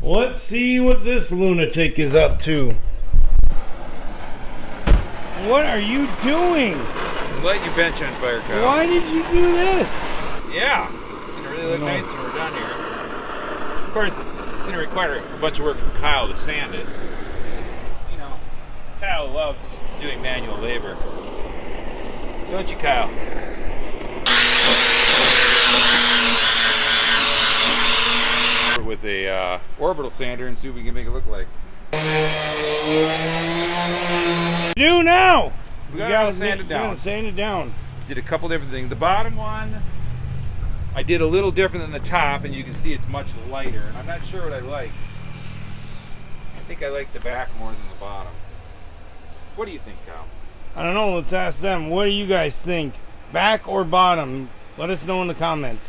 Let's see what this lunatic is up to. What are you doing? I'm letting you bench on fire, Kyle. Why did you do this? Yeah, it's gonna really look nice when we're done here. Of course, it's gonna require a bunch of work from Kyle to sand it. You know, Kyle loves doing manual labor. Don't you, Kyle? With a orbital sander and see what we can make it look like. Do now! We gotta sand it down. You gotta sand it down. Did a couple different things. The bottom one, I did a little different than the top, and you can see it's much lighter. And I'm not sure what I like. I think I like the back more than the bottom. What do you think, Kyle? I don't know, let's ask them. What do you guys think? Back or bottom? Let us know in the comments.